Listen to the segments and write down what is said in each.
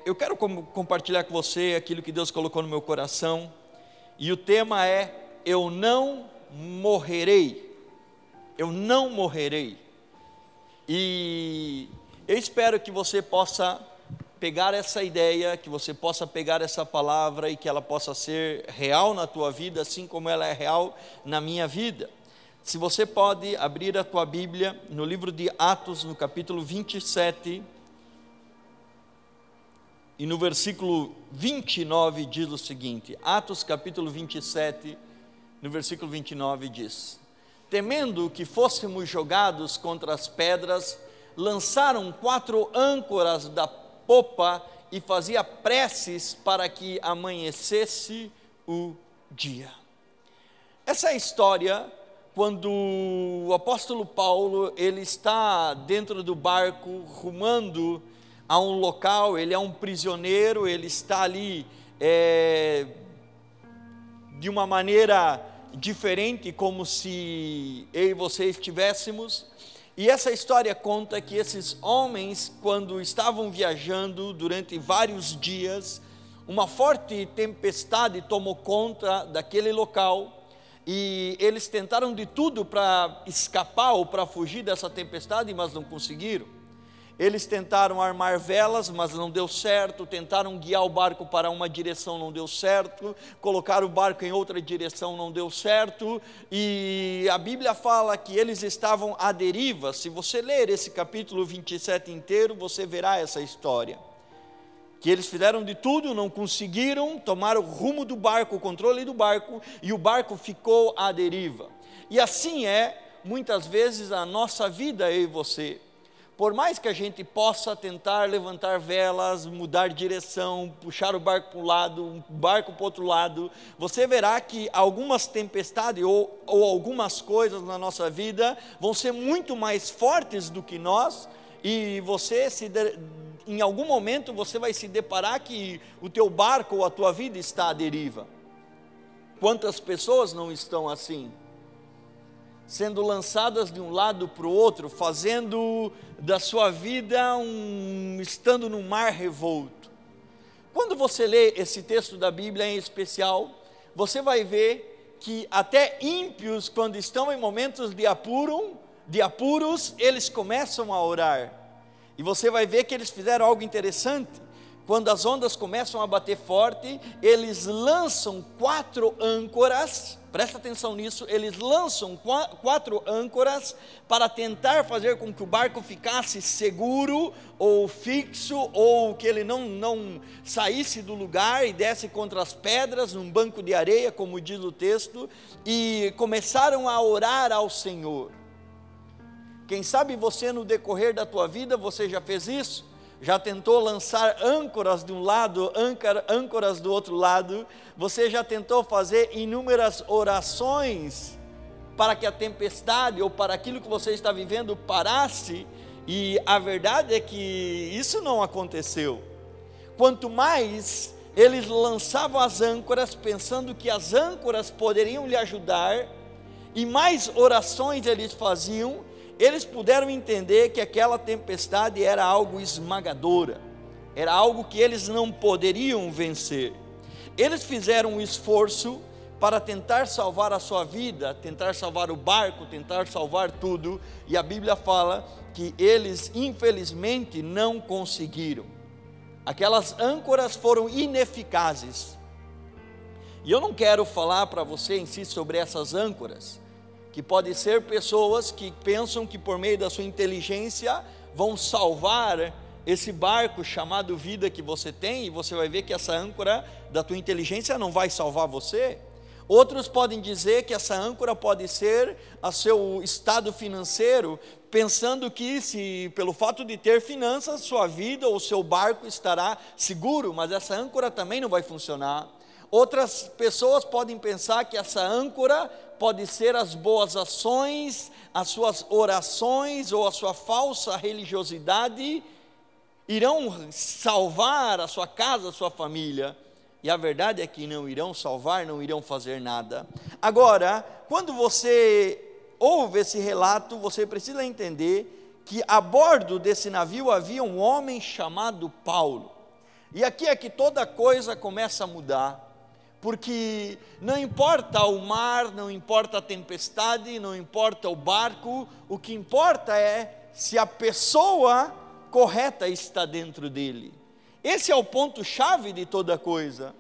Eu quero compartilhar com você aquilo que Deus colocou no meu coração, e o tema é: eu não morrerei. Eu não morrerei. E eu espero que você possa pegar essa ideia, que você possa pegar essa palavra e que ela possa ser real na tua vida, assim como ela é real na minha vida. Se você pode abrir a tua Bíblia no livro de Atos, no capítulo 27, e no versículo 29 diz o seguinte, Atos capítulo 27, no versículo 29 diz: temendo que fôssemos jogados contra as pedras, lançaram 4 âncoras da popa e fazia preces para que amanhecesse o dia. Essa é a história quando o apóstolo Paulo, ele está dentro do barco, rumando a um local, ele é um prisioneiro, ele está ali de uma maneira diferente, como se eu e você estivéssemos. E essa história conta que esses homens, quando estavam viajando durante vários dias, uma forte tempestade tomou conta daquele local, e eles tentaram de tudo para escapar ou para fugir dessa tempestade, mas não conseguiram. Eles tentaram armar velas, mas não deu certo, tentaram guiar o barco para uma direção, não deu certo, colocar o barco em outra direção, não deu certo, e a Bíblia fala que eles estavam à deriva. Se você ler esse capítulo 27 inteiro, você verá essa história, que eles fizeram de tudo, não conseguiram tomar o rumo do barco, o controle do barco, e o barco ficou à deriva. E assim é, muitas vezes, a nossa vida, eu e você. Por mais que a gente possa tentar levantar velas, mudar direção, puxar o barco para um lado, o barco para o outro lado, você verá que algumas tempestades ou algumas coisas na nossa vida vão ser muito mais fortes do que nós, e em algum momento você vai se deparar que o teu barco ou a tua vida está à deriva. Quantas pessoas não estão assim? Sendo lançadas de um lado para o outro, fazendo da sua vida estando num mar revolto. Quando você lê esse texto da Bíblia em especial, você vai ver que até ímpios, quando estão em momentos de apuros, eles começam a orar. E você vai ver que eles fizeram algo interessante. Quando as ondas começam a bater forte, eles lançam 4 âncoras, presta atenção nisso, eles lançam 4 âncoras para tentar fazer com que o barco ficasse seguro ou fixo, ou que ele não saísse do lugar e desse contra as pedras, num banco de areia, como diz o texto, e começaram a orar ao Senhor. Quem sabe você, no decorrer da tua vida, você já fez isso? Já tentou lançar âncoras de um lado, âncoras do outro lado? Você já tentou fazer inúmeras orações para que a tempestade ou para aquilo que você está vivendo parasse? E a verdade é que isso não aconteceu. Quanto mais eles lançavam as âncoras, pensando que as âncoras poderiam lhe ajudar, e mais orações eles faziam, eles puderam entender que aquela tempestade era algo esmagadora, era algo que eles não poderiam vencer. Eles fizeram um esforço para tentar salvar a sua vida, tentar salvar o barco, tentar salvar tudo, e a Bíblia fala que eles infelizmente não conseguiram. Aquelas âncoras foram ineficazes. E eu não quero falar para você em si sobre essas âncoras, que pode ser pessoas que pensam que por meio da sua inteligência vão salvar esse barco chamado vida que você tem, e você vai ver que essa âncora da tua inteligência não vai salvar você. Outros podem dizer que essa âncora pode ser o seu estado financeiro, pensando que pelo fato de ter finanças, sua vida ou seu barco estará seguro, mas essa âncora também não vai funcionar. Outras pessoas podem pensar que essa âncora pode ser as boas ações, as suas orações ou a sua falsa religiosidade irão salvar a sua casa, a sua família. E a verdade é que não irão salvar, não irão fazer nada. Agora, quando você ouve esse relato, você precisa entender que a bordo desse navio havia um homem chamado Paulo. E aqui é que toda coisa começa a mudar, porque não importa o mar, não importa a tempestade, não importa o barco, o que importa é se a pessoa correta está dentro dele. Esse é o ponto-chave de toda coisa.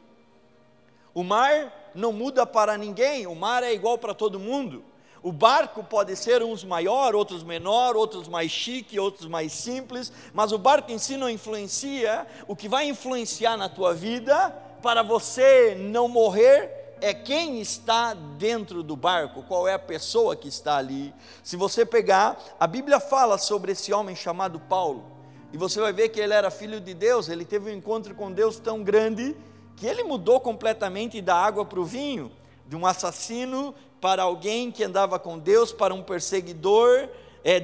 O mar não muda para ninguém, o mar é igual para todo mundo. O barco pode ser uns maior, outros menor, outros mais chique, outros mais simples, mas o barco em si não influencia. O que vai influenciar na tua vida, para você não morrer, é quem está dentro do barco, qual é a pessoa que está ali. Se você pegar, a Bíblia fala sobre esse homem chamado Paulo, e você vai ver que ele era filho de Deus, ele teve um encontro com Deus tão grande, que ele mudou completamente da água para o vinho, de um assassino para alguém que andava com Deus, para um perseguidor,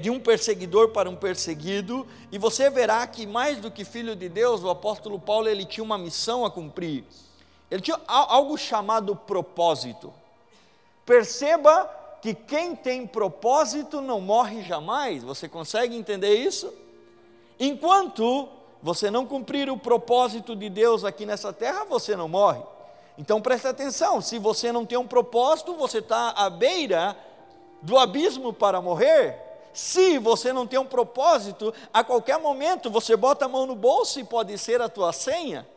de um perseguidor para um perseguido. E você verá que mais do que filho de Deus, o apóstolo Paulo, ele tinha uma missão a cumprir. Ele tinha algo chamado propósito. Perceba que quem tem propósito não morre jamais. Você consegue entender isso? Enquanto você não cumprir o propósito de Deus aqui nessa terra, você não morre. Então preste atenção, se você não tem um propósito, você está à beira do abismo para morrer. Se você não tem um propósito, a qualquer momento você bota a mão no bolso e pode ser a tua senha,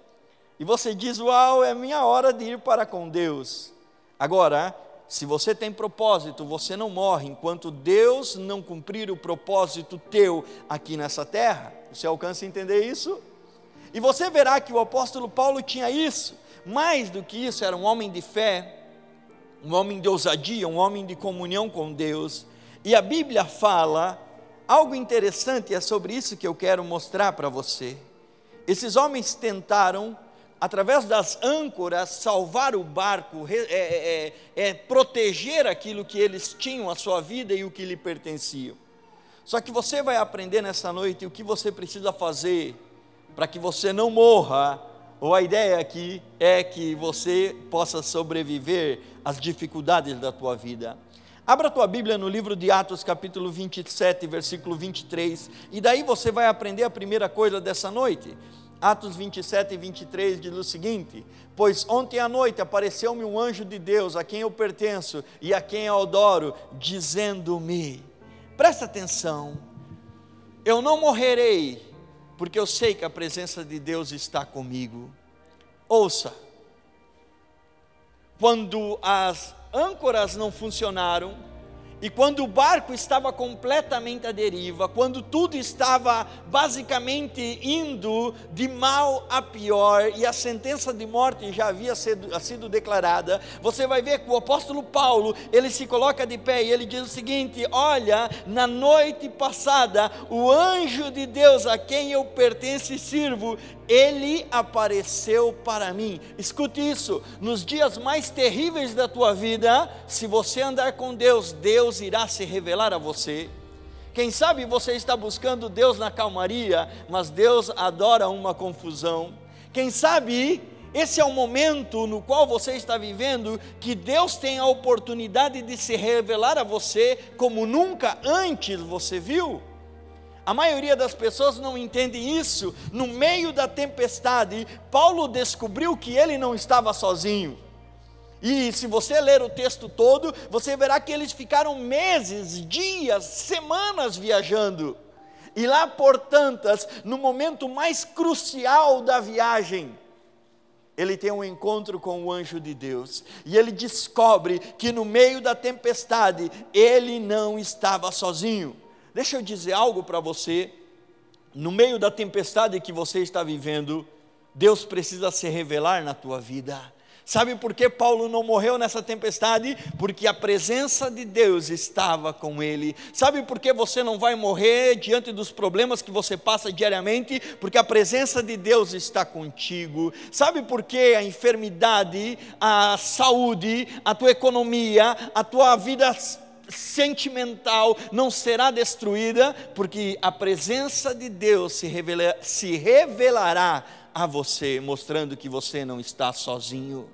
e você diz, uau, é minha hora de ir para com Deus. Agora, se você tem propósito, você não morre enquanto Deus não cumprir o propósito teu aqui nessa terra. Você alcança a entender isso? E você verá que o apóstolo Paulo tinha isso. Mais do que isso, era um homem de fé, um homem de ousadia, um homem de comunhão com Deus. E a Bíblia fala algo interessante, é sobre isso que eu quero mostrar para você. Esses homens tentaram, através das âncoras, salvar o barco, proteger aquilo que eles tinham, a sua vida e o que lhe pertenciam. Só que você vai aprender nessa noite o que você precisa fazer para que você não morra, ou a ideia aqui é que você possa sobreviver às dificuldades da tua vida. Abra a tua Bíblia no livro de Atos, capítulo 27, versículo 23, e daí você vai aprender a primeira coisa dessa noite. Atos 27 e 23 diz o seguinte: pois ontem à noite apareceu-me um anjo de Deus, a quem eu pertenço e a quem eu adoro, dizendo-me, presta atenção, eu não morrerei, porque eu sei que a presença de Deus está comigo. Ouça, quando as âncoras não funcionaram, e quando o barco estava completamente à deriva, quando tudo estava basicamente indo de mal a pior, e a sentença de morte já havia sido declarada, você vai ver que o apóstolo Paulo, ele se coloca de pé e ele diz o seguinte: olha, na noite passada, o anjo de Deus a quem eu pertenço e sirvo, ele apareceu para mim. Escute isso, nos dias mais terríveis da tua vida, se você andar com Deus, Deus irá se revelar a você. Quem sabe você está buscando Deus na calmaria, mas Deus adora uma confusão. Quem sabe esse é o momento no qual você está vivendo, que Deus tem a oportunidade de se revelar a você como nunca antes você viu. A maioria das pessoas não entende isso. No meio da tempestade, Paulo descobriu que ele não estava sozinho. E se você ler o texto todo, você verá que eles ficaram meses, dias, semanas viajando. E lá por tantas, no momento mais crucial da viagem, ele tem um encontro com o anjo de Deus. E ele descobre que no meio da tempestade, ele não estava sozinho. Deixa eu dizer algo para você, no meio da tempestade que você está vivendo, Deus precisa se revelar na tua vida. Sabe por que Paulo não morreu nessa tempestade? Porque a presença de Deus estava com ele. Sabe por que você não vai morrer diante dos problemas que você passa diariamente? Porque a presença de Deus está contigo. Sabe por que a enfermidade, a saúde, a tua economia, a tua vida sentimental não será destruída? Porque a presença de Deus se revelará a você, mostrando que você não está sozinho.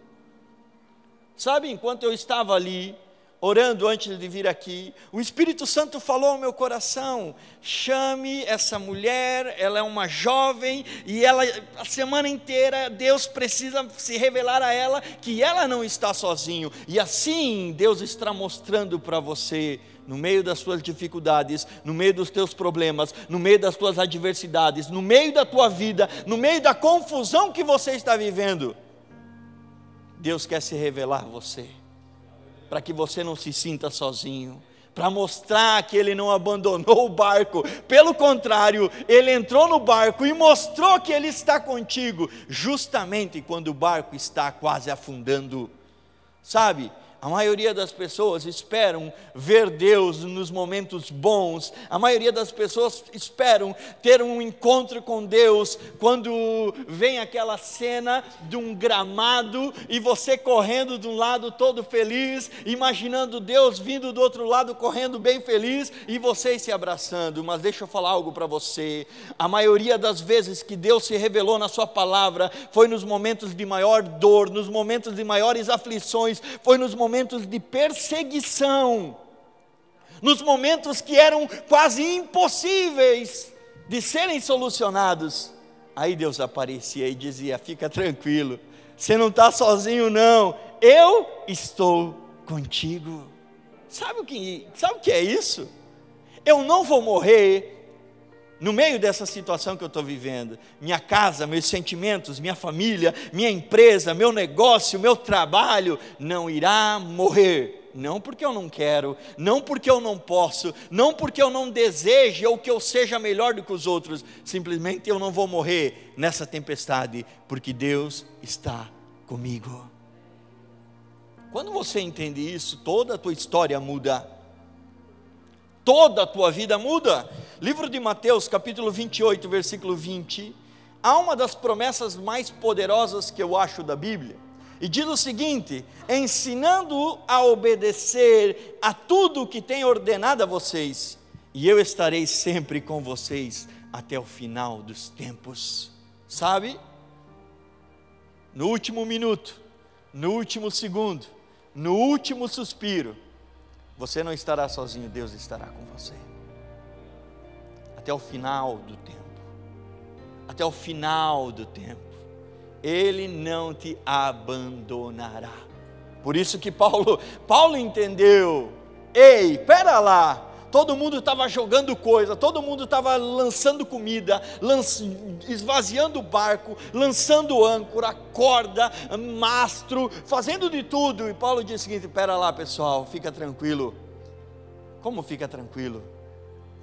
Sabe, enquanto eu estava ali, orando antes de vir aqui, o Espírito Santo falou ao meu coração: chame essa mulher, ela é uma jovem, e ela, a semana inteira, Deus precisa se revelar a ela, que ela não está sozinho, e assim Deus está mostrando para você, no meio das suas dificuldades, no meio dos teus problemas, no meio das tuas adversidades, no meio da tua vida, no meio da confusão que você está vivendo, Deus quer se revelar a você, para que você não se sinta sozinho, para mostrar que Ele não abandonou o barco, pelo contrário, Ele entrou no barco e mostrou que Ele está contigo, justamente quando o barco está quase afundando. Sabe, a maioria das pessoas esperam ver Deus nos momentos bons, a maioria das pessoas esperam ter um encontro com Deus, quando vem aquela cena de um gramado, e você correndo de um lado todo feliz, imaginando Deus vindo do outro lado correndo bem feliz, e vocês se abraçando. Mas deixa eu falar algo para você, a maioria das vezes que Deus se revelou na sua palavra, foi nos momentos de maior dor, nos momentos de maiores aflições, foi nos momentos de perseguição, nos momentos que eram quase impossíveis de serem solucionados. Aí Deus aparecia e dizia: fica tranquilo, você não está sozinho não, eu estou contigo. Sabe o que é isso? Eu não vou morrer no meio dessa situação que eu estou vivendo. Minha casa, meus sentimentos, minha família, minha empresa, meu negócio, meu trabalho não irá morrer. Não porque eu não quero, não porque eu não posso, não porque eu não deseje ou que eu seja melhor do que os outros. Simplesmente eu não vou morrer nessa tempestade, porque Deus está comigo. Quando você entende isso, toda a tua história muda. Toda a tua vida muda. Livro de Mateus, capítulo 28, versículo 20, há uma das promessas mais poderosas que eu acho da Bíblia, e diz o seguinte: ensinando-o a obedecer a tudo o que tem ordenado a vocês, e eu estarei sempre com vocês até o final dos tempos. Sabe? No último minuto, no último segundo, no último suspiro, você não estará sozinho, Deus estará com você. Até o final do tempo. Até o final do tempo. Ele não te abandonará. Por isso que Paulo entendeu. Ei, pera lá. Todo mundo estava jogando coisa, todo mundo estava lançando comida, esvaziando o barco, lançando âncora, corda, mastro, fazendo de tudo. E Paulo diz o seguinte: pera lá pessoal, fica tranquilo. Como fica tranquilo?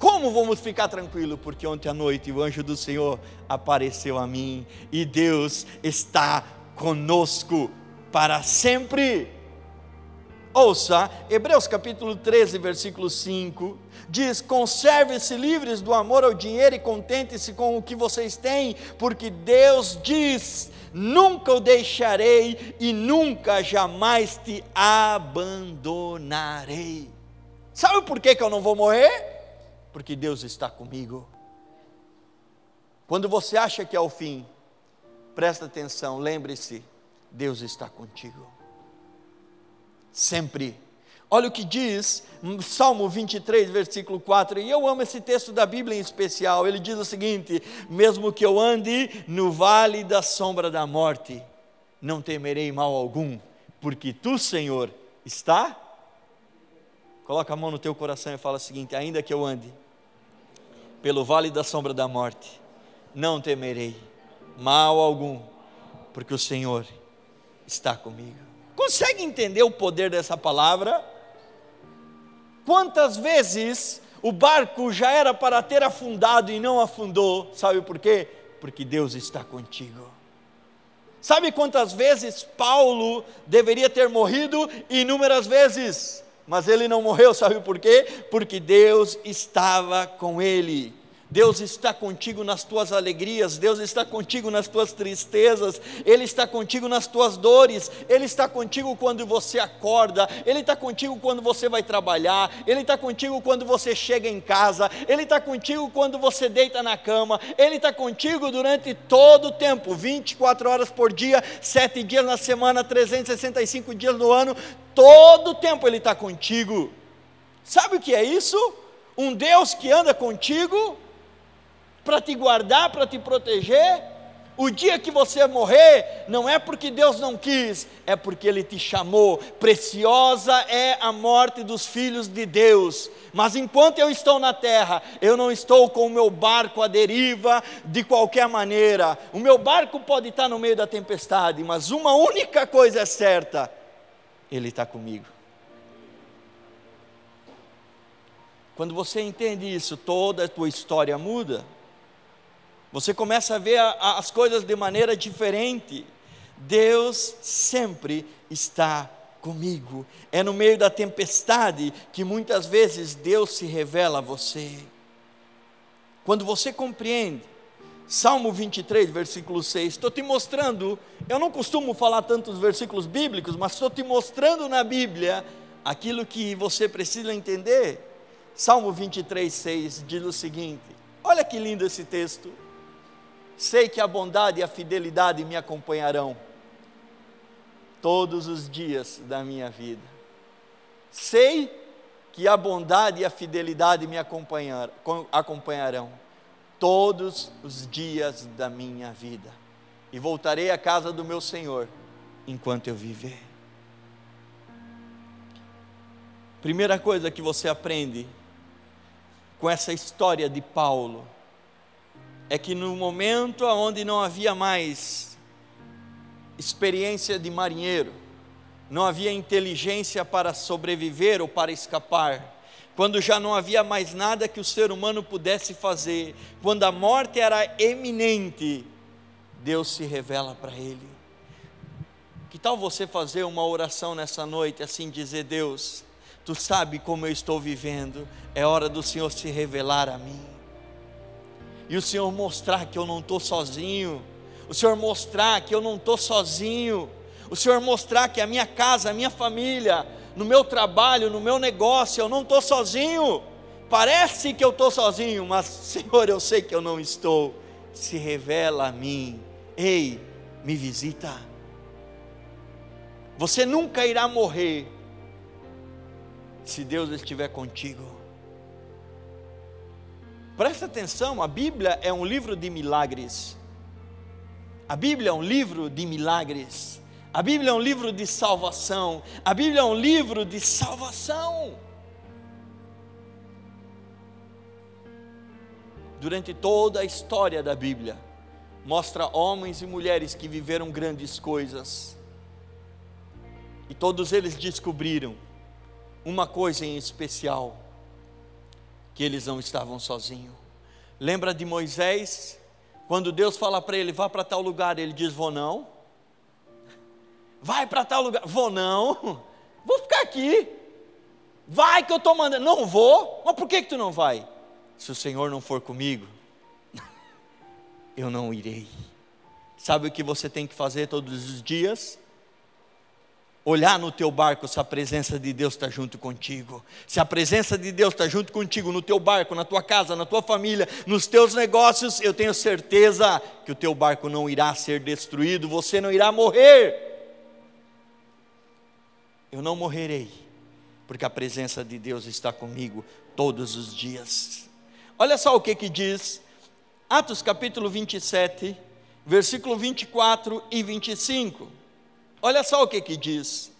Como vamos ficar tranquilo? Porque ontem à noite o anjo do Senhor apareceu a mim, e Deus está conosco para sempre. Ouça, Hebreus capítulo 13, versículo 5, diz: conserve-se livres do amor ao dinheiro e contente-se com o que vocês têm, porque Deus diz: nunca o deixarei e nunca jamais te abandonarei. Sabe por que eu não vou morrer? Porque Deus está comigo. Quando você acha que é o fim, presta atenção, lembre-se, Deus está contigo. Sempre. Olha o que diz Salmo 23, versículo 4, e eu amo esse texto da Bíblia em especial. Ele diz o seguinte: mesmo que eu ande no vale da sombra da morte, não temerei mal algum, porque tu, Senhor, está. Coloca a mão no teu coração e fala o seguinte: ainda que eu ande pelo vale da sombra da morte, não temerei mal algum, porque o Senhor está comigo. Consegue entender o poder dessa palavra? Quantas vezes o barco já era para ter afundado e não afundou? Sabe por quê? Porque Deus está contigo. Sabe quantas vezes Paulo deveria ter morrido? Inúmeras vezes, mas ele não morreu. Sabe por quê? Porque Deus estava com ele. Deus está contigo nas tuas alegrias, Deus está contigo nas tuas tristezas, Ele está contigo nas tuas dores, Ele está contigo quando você acorda, Ele está contigo quando você vai trabalhar, Ele está contigo quando você chega em casa, Ele está contigo quando você deita na cama, Ele está contigo durante todo o tempo, 24 horas por dia, 7 dias na semana, 365 dias no ano, todo o tempo Ele está contigo. Sabe o que é isso? Um Deus que anda contigo, para te guardar, para te proteger. O dia que você morrer, não é porque Deus não quis, é porque Ele te chamou. Preciosa é a morte dos filhos de Deus, mas enquanto eu estou na terra, eu não estou com o meu barco à deriva de qualquer maneira. O meu barco pode estar no meio da tempestade, mas uma única coisa é certa: Ele está comigo. Quando você entende isso, toda a tua história muda. Você começa a ver as coisas de maneira diferente. Deus sempre está comigo. É no meio da tempestade que muitas vezes Deus se revela a você. Quando você compreende, Salmo 23, versículo 6, estou te mostrando, eu não costumo falar tantos versículos bíblicos, mas estou te mostrando na Bíblia aquilo que você precisa entender. Salmo 23, 6 diz o seguinte, olha que lindo esse texto: sei que a bondade e a fidelidade me acompanharão todos os dias da minha vida. Sei que a bondade e a fidelidade me acompanharão todos os dias da minha vida, e voltarei à casa do meu Senhor enquanto eu viver. Primeira coisa que você aprende com essa história de Paulo é que no momento onde não havia mais experiência de marinheiro, não havia inteligência para sobreviver ou para escapar, quando já não havia mais nada que o ser humano pudesse fazer, quando a morte era eminente, Deus se revela para ele. Que tal você fazer uma oração nessa noite, assim dizer: Deus, Tu sabe como eu estou vivendo, é hora do Senhor se revelar a mim. E o Senhor mostrar que eu não estou sozinho, o Senhor mostrar que eu não estou sozinho, o Senhor mostrar que a minha casa, a minha família, no meu trabalho, no meu negócio, eu não estou sozinho. Parece que eu estou sozinho, mas Senhor, eu sei que eu não estou. Se revela a mim. Ei, me visita. Você nunca irá morrer se Deus estiver contigo. Presta atenção, a Bíblia é um livro de milagres. A Bíblia é um livro de milagres. A Bíblia é um livro de salvação. A Bíblia é um livro de salvação. Durante toda a história da Bíblia, mostra homens e mulheres que viveram grandes coisas. E todos eles descobriram uma coisa em especial: que eles não estavam sozinhos. Lembra de Moisés? Quando Deus fala para ele: vá para tal lugar, ele diz: vou não. Vai para tal lugar, vou não. Vou ficar aqui. Vai que eu estou mandando. Não vou. Mas por que tu não vai? Se o Senhor não for comigo, eu não irei. Sabe o que você tem que fazer todos os dias? Olhar no teu barco se a presença de Deus está junto contigo. Se a presença de Deus está junto contigo no teu barco, na tua casa, na tua família, nos teus negócios, eu tenho certeza que o teu barco não irá ser destruído, você não irá morrer. Eu não morrerei, porque a presença de Deus está comigo todos os dias. Olha só o que diz Atos capítulo 27, versículo 24 e 25. Olha só o que diz.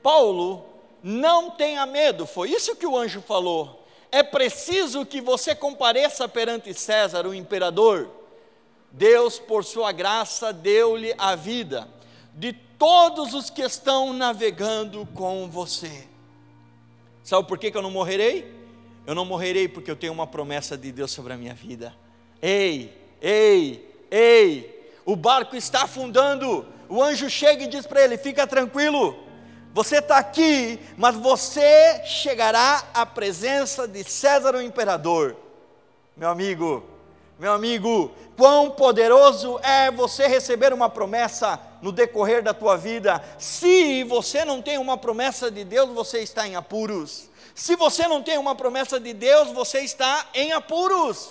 Paulo, não tenha medo, foi isso que o anjo falou. É preciso que você compareça perante César, o imperador. Deus, por sua graça, deu-lhe a vida de todos os que estão navegando com você. Sabe por que eu não morrerei? Eu não morrerei porque eu tenho uma promessa de Deus sobre a minha vida. Ei, o barco está afundando. O anjo chega e diz para ele: fica tranquilo, você está aqui, mas você chegará à presença de César o imperador. Meu amigo, quão poderoso é você receber uma promessa no decorrer da tua vida. Se você não tem uma promessa de Deus, você está em apuros. Se você não tem uma promessa de Deus, você está em apuros.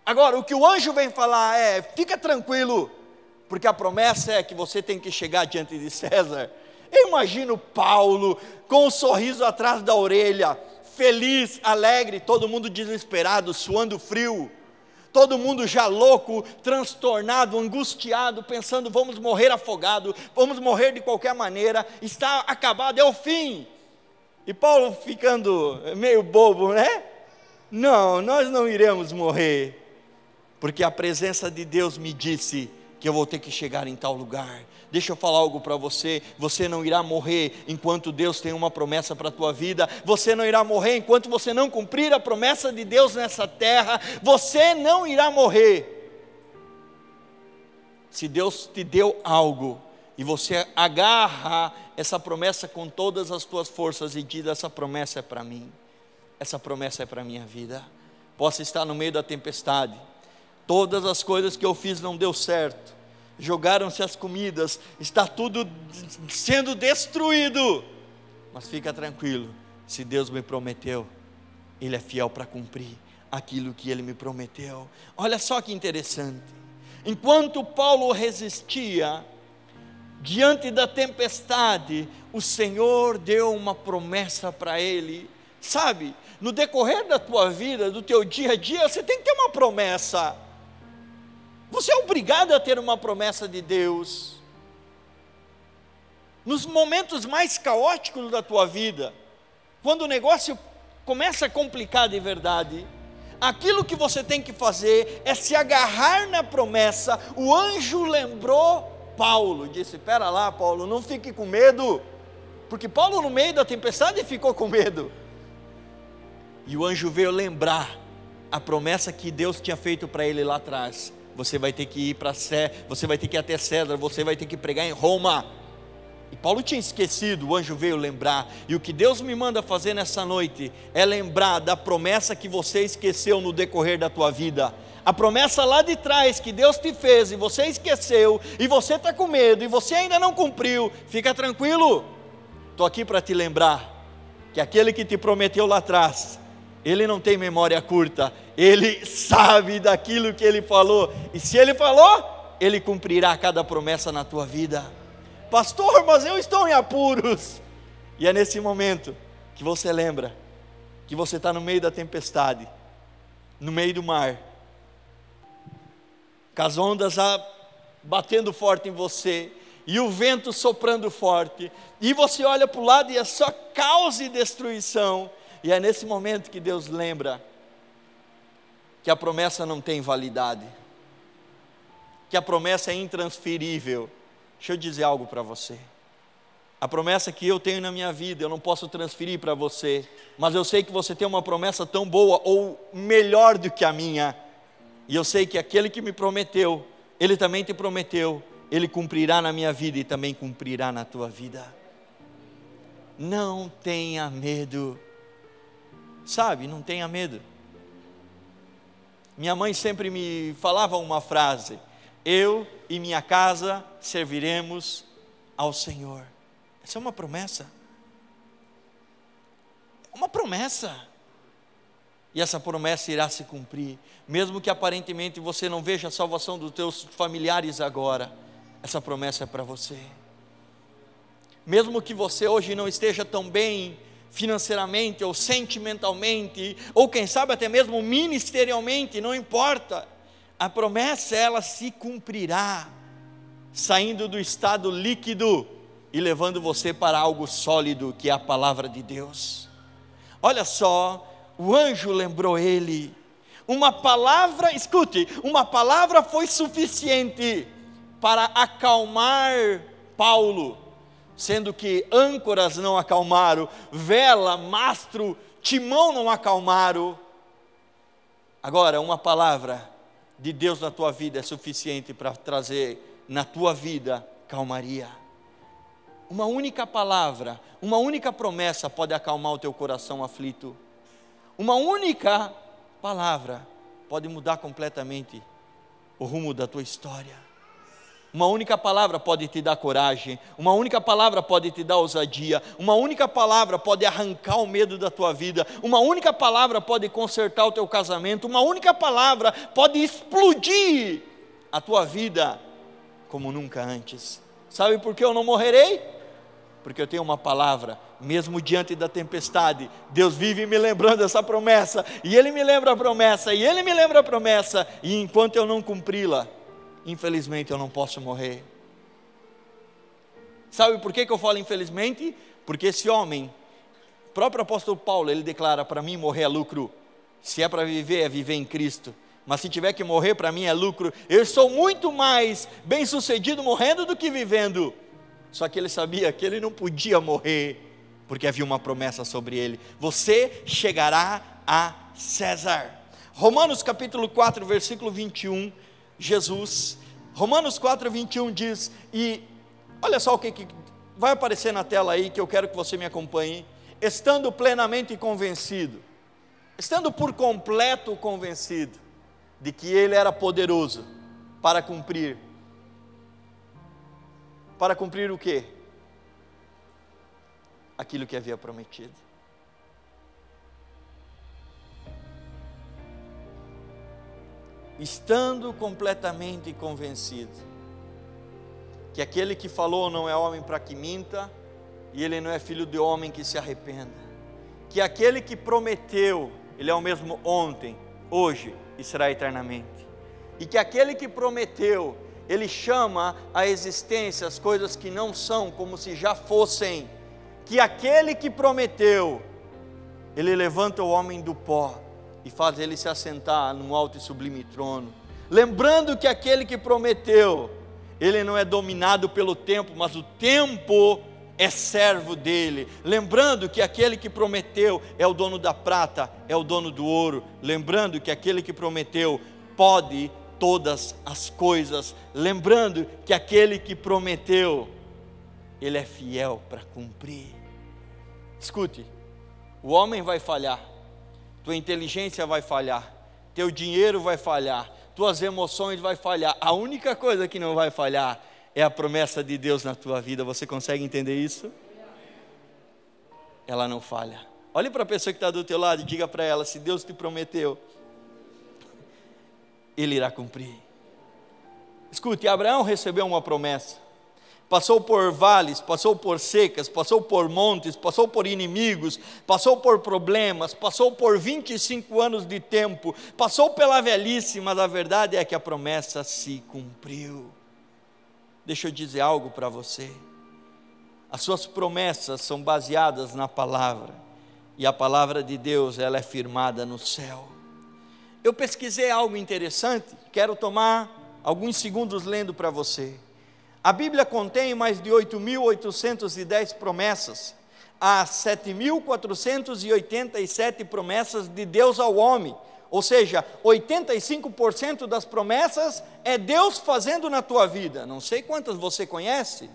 Agora, o que o anjo vem falar é: fica tranquilo, porque a promessa é que você tem que chegar diante de César. Eu imagino Paulo com um sorriso atrás da orelha, feliz, alegre, todo mundo desesperado, suando frio, todo mundo já louco, transtornado, angustiado, pensando: vamos morrer afogado, vamos morrer de qualquer maneira, está acabado, é o fim. E Paulo ficando meio bobo, né? Não, nós não iremos morrer, porque a presença de Deus me disse que eu vou ter que chegar em tal lugar. Deixa eu falar algo para você: você não irá morrer enquanto Deus tem uma promessa para a tua vida, você não irá morrer enquanto você não cumprir a promessa de Deus nessa terra, você não irá morrer. Se Deus te deu algo, e você agarra essa promessa com todas as tuas forças e diz: essa promessa é para mim, essa promessa é para a minha vida. Posso estar no meio da tempestade, todas as coisas que eu fiz não deu certo, jogaram-se as comidas, está tudo sendo destruído, mas fica tranquilo, se Deus me prometeu, Ele é fiel para cumprir aquilo que Ele me prometeu. Olha só que interessante, enquanto Paulo resistia diante da tempestade, o Senhor deu uma promessa para ele. Sabe, no decorrer da tua vida, do teu dia a dia, você tem que ter uma promessa. Você é obrigado a ter uma promessa de Deus. Nos momentos mais caóticos da tua vida, quando o negócio começa a complicar de verdade, aquilo que você tem que fazer é se agarrar na promessa. O anjo lembrou Paulo, disse: espera lá, Paulo, não fique com medo, porque Paulo no meio da tempestade ficou com medo, e o anjo veio lembrar a promessa que Deus tinha feito para ele lá atrás: você vai ter que ir você vai ter que ir até César, você vai ter que pregar em Roma. E Paulo tinha esquecido, o anjo veio lembrar. E o que Deus me manda fazer nessa noite é lembrar da promessa que você esqueceu no decorrer da tua vida. A promessa lá de trás que Deus te fez e você esqueceu, e você está com medo, e você ainda não cumpriu. Fica tranquilo, estou aqui para te lembrar que aquele que te prometeu lá atrás, Ele não tem memória curta, Ele sabe daquilo que Ele falou, e se Ele falou, Ele cumprirá cada promessa na tua vida. Pastor, mas eu estou em apuros. E é nesse momento que você lembra que você está no meio da tempestade, no meio do mar, com as ondas batendo forte em você, e o vento soprando forte, e você olha para o lado e é só caos e destruição. E é nesse momento que Deus lembra que a promessa não tem validade, que a promessa é intransferível. Deixa eu dizer algo para você: a promessa que eu tenho na minha vida, eu não posso transferir para você, mas eu sei que você tem uma promessa tão boa ou melhor do que a minha, e eu sei que aquele que me prometeu, Ele também te prometeu, Ele cumprirá na minha vida e também cumprirá na tua vida. Não tenha medo, sabe, não tenha medo. Minha mãe sempre me falava uma frase: eu e minha casa serviremos ao Senhor. Essa é uma promessa. Uma promessa. E essa promessa irá se cumprir, mesmo que aparentemente você não veja a salvação dos teus familiares agora. Essa promessa é para você. Mesmo que você hoje não esteja tão bem financeiramente ou sentimentalmente, ou quem sabe até mesmo ministerialmente, não importa, a promessa, ela se cumprirá, saindo do estado líquido e levando você para algo sólido, que é a palavra de Deus. Olha só, o anjo lembrou ele, uma palavra, escute, uma palavra foi suficiente para acalmar Paulo, sendo que âncoras não acalmaram, vela, mastro, timão não acalmaram. Agora, uma palavra de Deus na tua vida é suficiente para trazer na tua vida calmaria. Uma única palavra, uma única promessa pode acalmar o teu coração aflito. Uma única palavra pode mudar completamente o rumo da tua história. Uma única palavra pode te dar coragem, uma única palavra pode te dar ousadia, uma única palavra pode arrancar o medo da tua vida, uma única palavra pode consertar o teu casamento, uma única palavra pode explodir a tua vida como nunca antes. Sabe por que eu não morrerei? Porque eu tenho uma palavra, mesmo diante da tempestade, Deus vive me lembrando essa promessa, e Ele me lembra a promessa, e Ele me lembra a promessa, e enquanto eu não cumpri-la, infelizmente eu não posso morrer. Sabe por que eu falo infelizmente? Porque esse homem, o próprio apóstolo Paulo, ele declara: para mim morrer é lucro, se é para viver, é viver em Cristo, mas se tiver que morrer, para mim é lucro. Eu sou muito mais bem sucedido morrendo do que vivendo. Só que ele sabia que ele não podia morrer, porque havia uma promessa sobre ele: você chegará a César. Romanos capítulo 4, versículo 21, Romanos 4, 21 diz, e olha só o que vai aparecer na tela aí, que eu quero que você me acompanhe: estando plenamente convencido, estando por completo convencido, de que Ele era poderoso para cumprir o quê? Aquilo que havia prometido. Estando completamente convencido que aquele que falou não é homem para que minta, e ele não é filho de homem que se arrependa, que aquele que prometeu, ele é o mesmo ontem, hoje e será eternamente, e que aquele que prometeu, ele chama à existência as coisas que não são como se já fossem, que aquele que prometeu, ele levanta o homem do pó e faz ele se assentar num alto e sublime trono, lembrando que aquele que prometeu, ele não é dominado pelo tempo, mas o tempo é servo dele, lembrando que aquele que prometeu é o dono da prata, é o dono do ouro, lembrando que aquele que prometeu pode todas as coisas, lembrando que aquele que prometeu, ele é fiel para cumprir. Escute, o homem vai falhar, tua inteligência vai falhar, teu dinheiro vai falhar, tuas emoções vai falhar, a única coisa que não vai falhar é a promessa de Deus na tua vida. Você consegue entender isso? Ela não falha. Olhe para a pessoa que está do teu lado e diga para ela: se Deus te prometeu, Ele irá cumprir. Escute, Abraão recebeu uma promessa, passou por vales, passou por secas, passou por montes, passou por inimigos, passou por problemas, passou por 25 anos de tempo, passou pela velhice, mas a verdade é que a promessa se cumpriu. Deixa eu dizer algo para você: as suas promessas são baseadas na palavra, e a palavra de Deus, ela é firmada no céu. Eu pesquisei algo interessante, quero tomar alguns segundos lendo para você. A Bíblia contém mais de 8.810 promessas, há 7.487 promessas de Deus ao homem, ou seja, 85% das promessas é Deus fazendo na tua vida. Não sei quantas você conhece,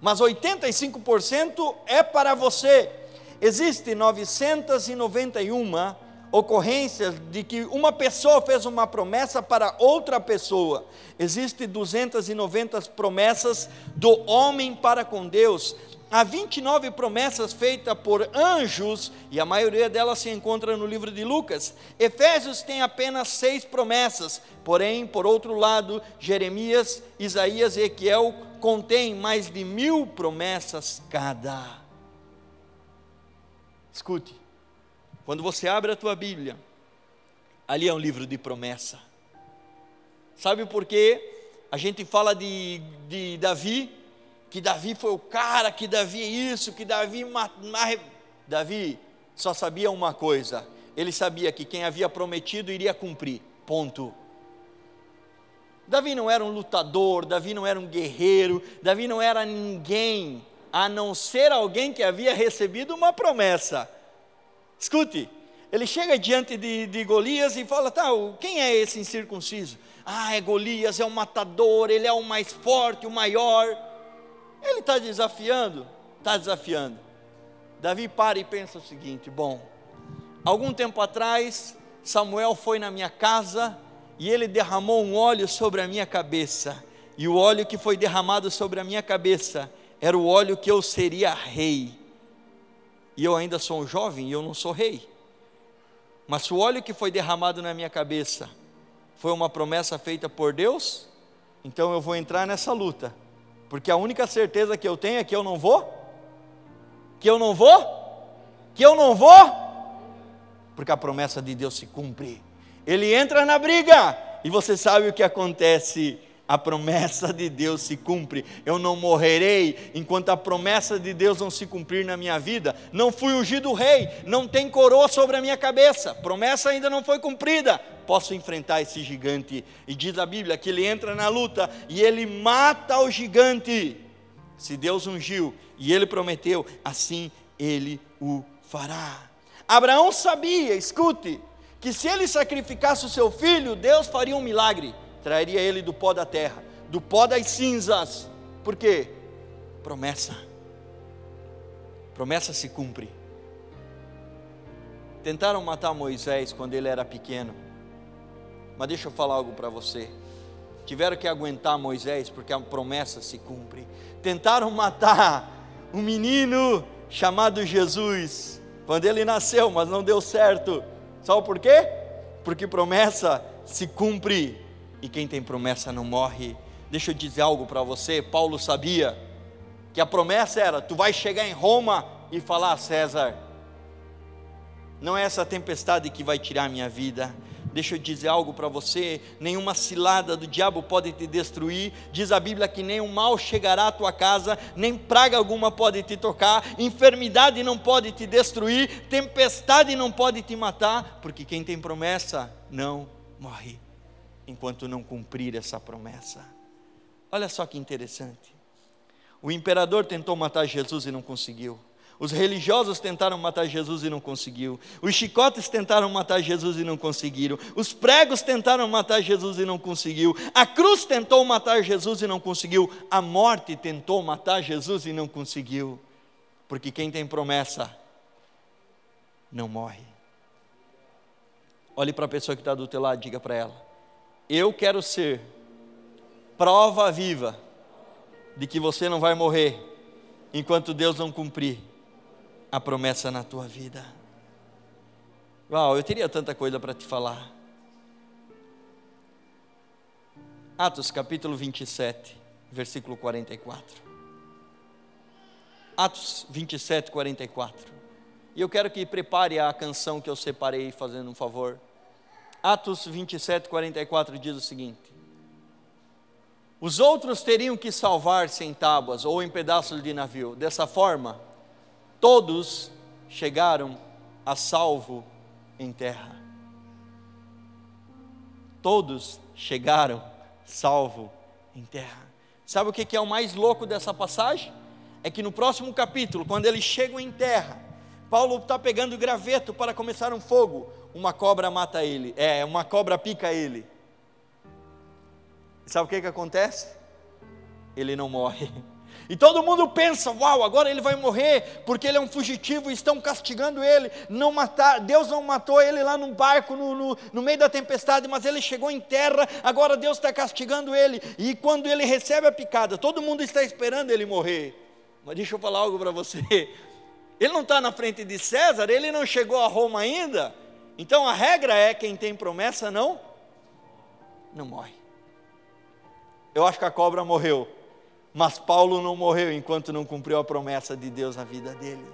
mas 85% é para você. Existem 991 ocorrências de que uma pessoa fez uma promessa para outra pessoa. Existem 290 promessas do homem para com Deus. Há 29 promessas feitas por anjos, e a maioria delas se encontra no livro de Lucas. Efésios tem apenas 6 promessas, porém, por outro lado, Jeremias, Isaías e Ezequiel contêm mais de 1000 promessas cada. Escute, quando você abre a tua Bíblia, ali é um livro de promessa. Sabe por quê? A gente fala de Davi, que Davi foi o cara, que Davi é isso, que Davi só sabia uma coisa: ele sabia que quem havia prometido iria cumprir, ponto. Davi não era um lutador, Davi não era um guerreiro, Davi não era ninguém, a não ser alguém que havia recebido uma promessa. Escute, ele chega diante de Golias e fala: tá, quem é esse incircunciso? Ah, é Golias, é o matador, ele é o mais forte, o maior. Ele está desafiando? Está desafiando. Davi para e pensa o seguinte: bom, algum tempo atrás, Samuel foi na minha casa e ele derramou um óleo sobre a minha cabeça, e o óleo que foi derramado sobre a minha cabeça era o óleo que eu seria rei, e eu ainda sou um jovem e eu não sou rei, mas o óleo que foi derramado na minha cabeça foi uma promessa feita por Deus, então eu vou entrar nessa luta, porque a única certeza que eu tenho é que eu não vou, porque a promessa de Deus se cumpre. Ele entra na briga, e você sabe o que acontece, a promessa de Deus se cumpre. Eu não morrerei enquanto a promessa de Deus não se cumprir na minha vida. Não fui ungido rei, não tem coroa sobre a minha cabeça, promessa ainda não foi cumprida, posso enfrentar esse gigante. E diz a Bíblia que ele entra na luta e ele mata o gigante. Se Deus ungiu e ele prometeu, assim ele o fará. Abraão sabia, escute, que se ele sacrificasse o seu filho, Deus faria um milagre, traria ele do pó da terra, do pó das cinzas. Por quê? Promessa se cumpre. Tentaram matar Moisés quando ele era pequeno, mas deixa eu falar algo para você, tiveram que aguentar Moisés porque a promessa se cumpre. Tentaram matar um menino chamado Jesus quando ele nasceu, mas não deu certo. Sabe por quê? Porque promessa se cumpre, e quem tem promessa não morre. Deixa eu dizer algo para você. Paulo sabia que a promessa era: tu vai chegar em Roma e falar a César, não é essa tempestade que vai tirar a minha vida. Deixa eu dizer algo para você, nenhuma cilada do diabo pode te destruir. Diz a Bíblia que nem o mal chegará à tua casa, nem praga alguma pode te tocar, enfermidade não pode te destruir, tempestade não pode te matar, porque quem tem promessa não morre enquanto não cumprir essa promessa. Olha só que interessante, o imperador tentou matar Jesus e não conseguiu. Os religiosos tentaram matar Jesus e não conseguiu. Os chicotes tentaram matar Jesus e não conseguiram. Os pregos tentaram matar Jesus e não conseguiu. A cruz tentou matar Jesus e não conseguiu. A morte tentou matar Jesus e não conseguiu. Porque quem tem promessa não morre. Olhe para a pessoa que está do teu lado e diga para ela: eu quero ser prova viva de que você não vai morrer enquanto Deus não cumprir a promessa na tua vida. Uau, eu teria tanta coisa para te falar. Atos capítulo 27, versículo 44. Atos 27, 44. E eu quero que prepare a canção que eu separei, fazendo um favor. Atos 27, 44 diz o seguinte: os outros teriam que salvar-se em tábuas ou em pedaços de navio. Dessa forma, todos chegaram a salvo em terra. Todos chegaram salvo em terra. Sabe o que é o mais louco dessa passagem? É que no próximo capítulo, quando eles chegam em terra, Paulo está pegando graveto para começar um fogo. Uma cobra mata ele, uma cobra pica ele. E sabe o que acontece? Ele não morre. E todo mundo pensa: uau, agora ele vai morrer, porque ele é um fugitivo e estão castigando ele. Deus não matou ele lá num barco, no meio da tempestade, mas ele chegou em terra, agora Deus está castigando ele. E quando ele recebe a picada, todo mundo está esperando ele morrer. Mas deixa eu falar algo para você, ele não está na frente de César, ele não chegou a Roma ainda. Então a regra é: quem tem promessa não morre. Eu acho que a cobra morreu, mas Paulo não morreu enquanto não cumpriu a promessa de Deus na vida dele.